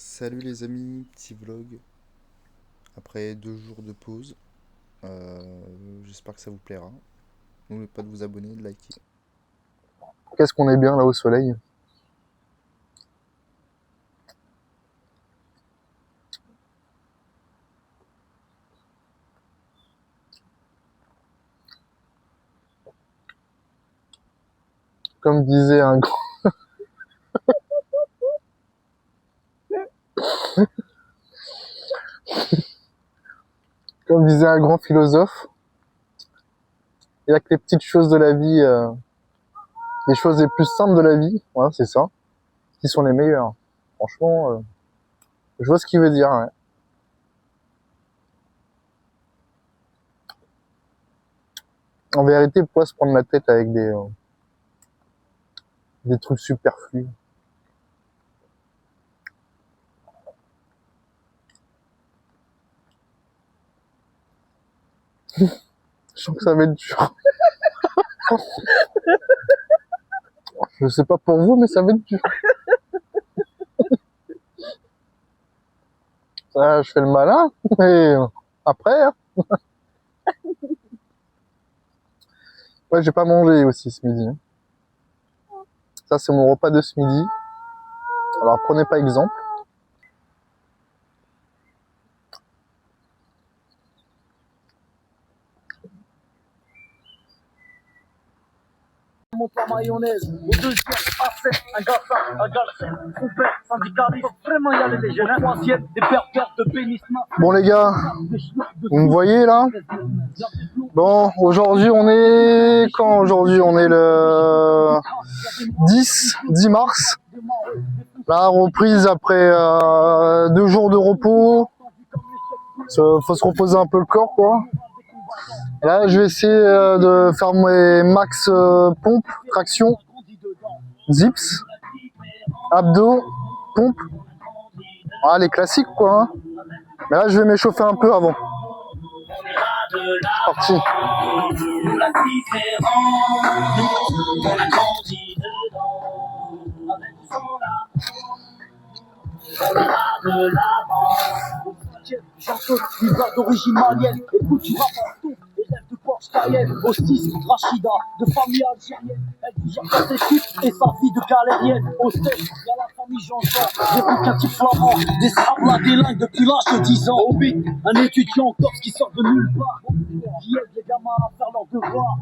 Salut les amis, petit vlog après 2 jours de pause. J'espère que ça vous plaira. N'oubliez pas de vous abonner, de liker. Qu'est-ce qu'on est bien là au soleil. Comme disait un grand... Comme disait un grand philosophe, il n'y a que les petites choses de la vie, les choses les plus simples de la vie, voilà, c'est ça, qui sont les meilleures. Franchement, je vois ce qu'il veut dire. Ouais. En vérité, pourquoi se prendre la tête avec des trucs superflus? Je sens que ça va être dur. Je sais pas pour vous, mais ça va être dur. Ça, je fais le malin, et après, hein. Ouais, j'ai pas mangé aussi ce midi. Ça, c'est mon repas de ce midi. Alors, prenez pas exemple. Monte la mayonnaise, au deuxième, A7, un gassa, un galset, compère, syndicaliste, vraiment y aller les jeunes, au troisième, des berbères de bénissement. Bon les gars, vous me voyez là? Bon, aujourd'hui on est... Quand aujourd'hui? On est le 10 mars. La reprise après 2 jours de repos. Faut se reposer un peu le corps quoi. Là je vais essayer de faire mes max pompes, traction, zips, abdos, pompes. Ah les classiques quoi. Hein. Mais là je vais m'échauffer un peu avant. C'est parti. Chanteuse, visage d'origine malienne, écoute du rap partout, élève de Porsche Cayenne, hostesse, Rachida, de famille algérienne, elle digère sa sécu et sa vie de galérienne, hostesse, y'a la famille Jean-Jean, des boucatiers flamands, des sables à des lingues depuis l'âge de 10 ans, au beat, un étudiant en Corse qui sort de nulle part, qui aide les gamins à faire leurs devoirs.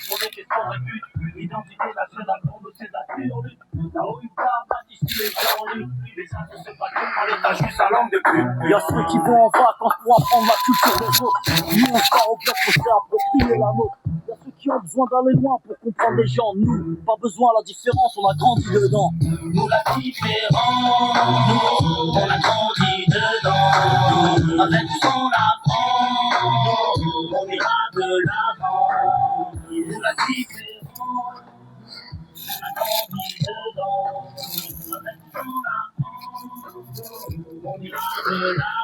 Pour des questions de but, l'identité nationale pour nous c'est la théorie. La OUPA m'a distillé en lutte, les uns se pas on l'état juste à langue de cul. Y'a ceux qui vont en vacances pour apprendre la culture des autres. Nous on part au bloc pour s'approprier la nôtre. Y'a ceux qui ont besoin d'aller loin pour comprendre les gens. Nous, pas besoin la différence, on a grandi dedans. Nous la différence, nous on a grandi dedans. Avec son apprend, nous on ira de l'avant. Nous la différence, on a grandi dedans. Avec son apprend, on ira de l'avant.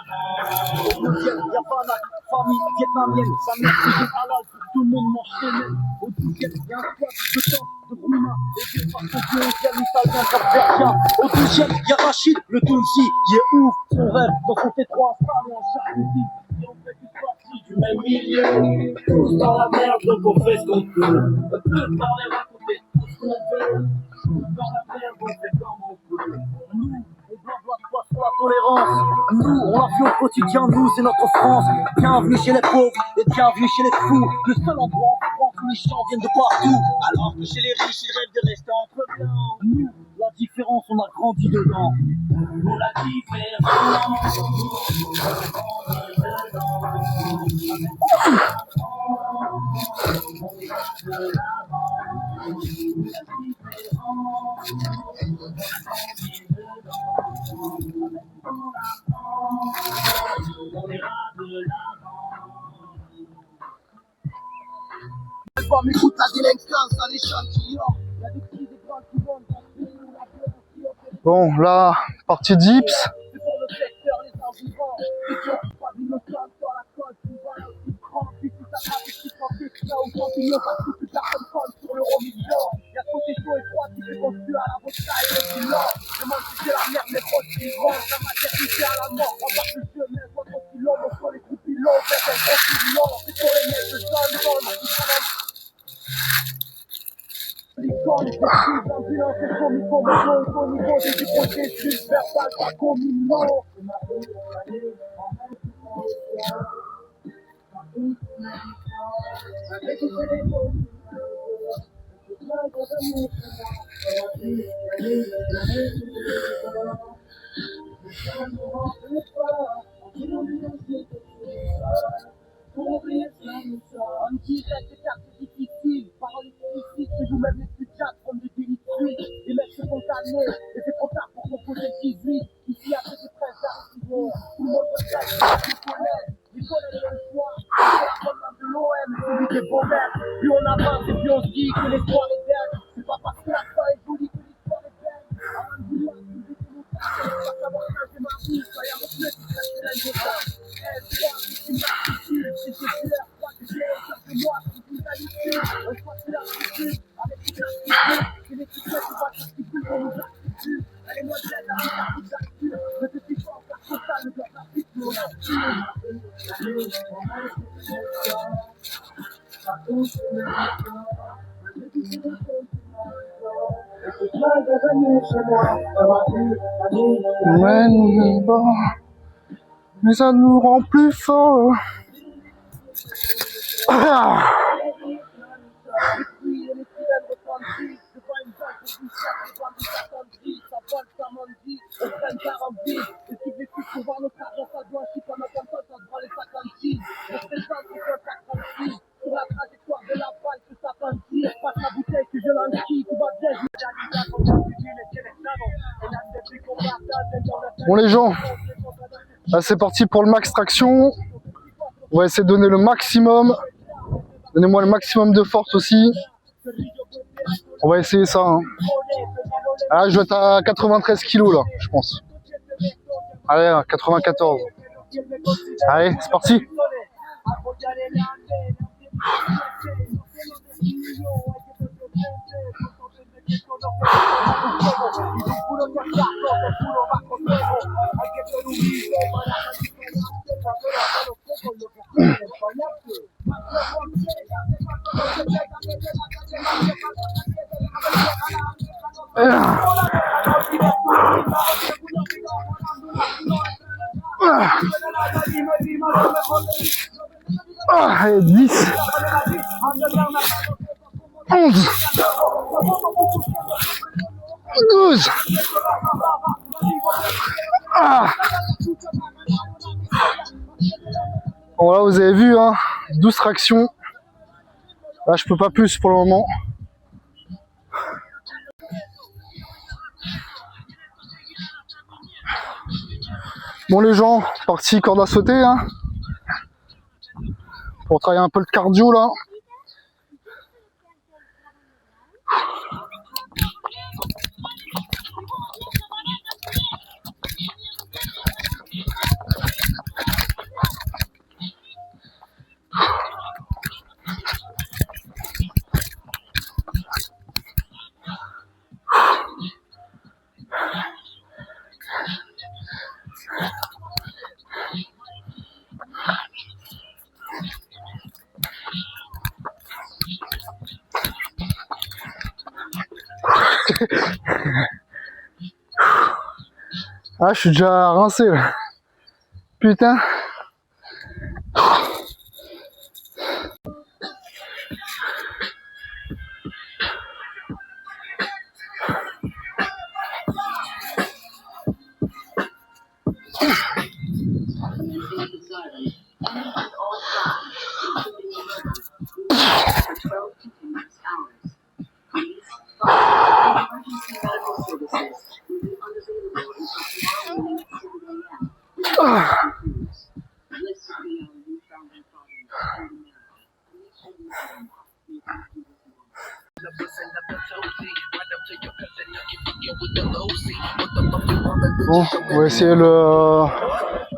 Au deuxième, y'a Fanak, famille vietnamienne, sa mère cuisine halal pour tout le monde mange chez elle. Au deuxième, y'a un squat de temps, de roumain, et des parties de deuxième, italien, capverdien. Au deuxième, y'a Rachid, le Tunisi, il est ouf, son rêve, dans son T3 installé en Charité. Et on fait tous partie du même milieu, tous dans la merde, donc on fait ce qu'on peut. On peut parler, raconter tout ce qu'on veut, tous dans la merde, on fait comme on peut. Nous, on blabla pas sur la tolérance. Nous, on la vit au quotidien, nous, c'est notre France. Bienvenue chez les pauvres et bienvenue chez les fous. Le seul endroit en France où les gens viennent de partout. Alors que chez les riches, ils rêvent de rester entre blancs. Nous, la différence, on a grandi dedans. Nous, la différence, on a grandi dedans. On ira de l'avant. La différence, on a grandi dedans. On ira de l'avant. Écoute la délinquance à l'échantillon. Il y a des petits écrans qui vont Bon là, partie dips. c'est pour le secteur, les environs. Pas d'innocence sur la côte, tu vois là aussi grand. Puis tout ça, qui prend des cas ou champignon, parce que toute la personne sur l'euro million. Il y a côté chaud et froid qui fait construire à la vodka et le silence. Demande si c'est la merde, mais à la mort, on part le chemin, soit tranquillement, on soit les groupes pilons, c'est un gros pilon, c'est pour les mecs de zone, l'icône, effective, ambulance, et comico, au niveau des processus, verbal, pas communaux. On dit que c'est difficile, paroles difficiles, je joue même les plus chat comme des délits de suite. Les mecs se font calmer, et c'est trop tard pour composer le 18. Ici, après des frères d'arriver, tout le monde veut ça, les collègues le choix, c'est la commande de l'OM, celui des beaux mecs. Plus on avance, et plus on se dit que l'espoir est belle. C'est pas parce que la fin est jolie que l'histoire est belle. Avant de vouloir trouver des mots, pas savoir changer ma vie, soyez mon plus, c'est l'indécent. Mais ça nous rend plus forts. Ah. Bon les gens, là c'est parti pour le max traction. On va essayer de donner le maximum. Donnez-moi le maximum de force aussi. On va essayer ça. Hein. Ah, je vais être à 93 kg là, je pense. Allez, 94. Allez, c'est parti. Allez, 10 11 12 Bon là vous avez vu hein, 12 tractions. Là je peux pas plus pour le moment. Bon les gens, parti corde à sauter hein, pour travailler un peu le cardio là. Ah, je suis déjà rincé là. Putain. Bon, on va essayer le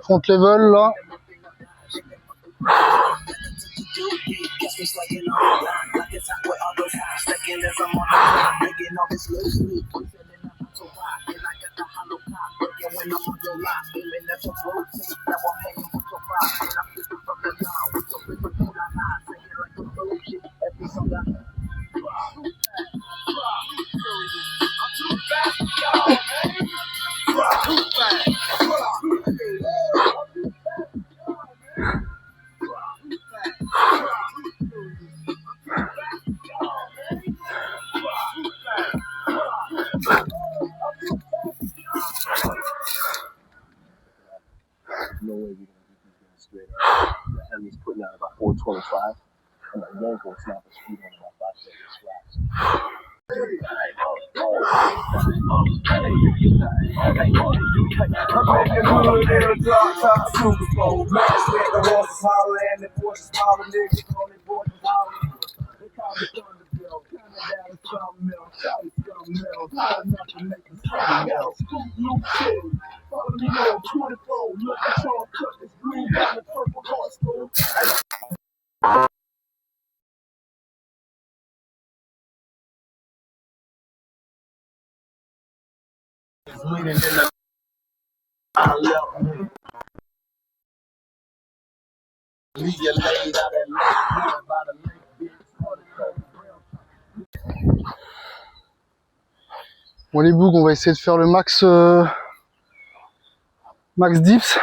front level là. No way we're gonna get these guys straight up. The Ellie's putting out about 425, and the Yanko snap a speed on about 570 flash. Bon les bougs, on va essayer de faire le max max dips.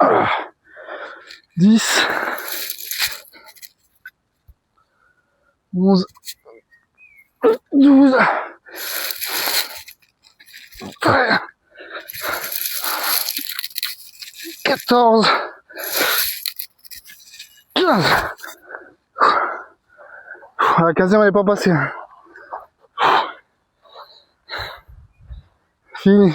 Ah. 10, 11, 12, 13, 14, 15. La 15e elle est pas passée. Fini.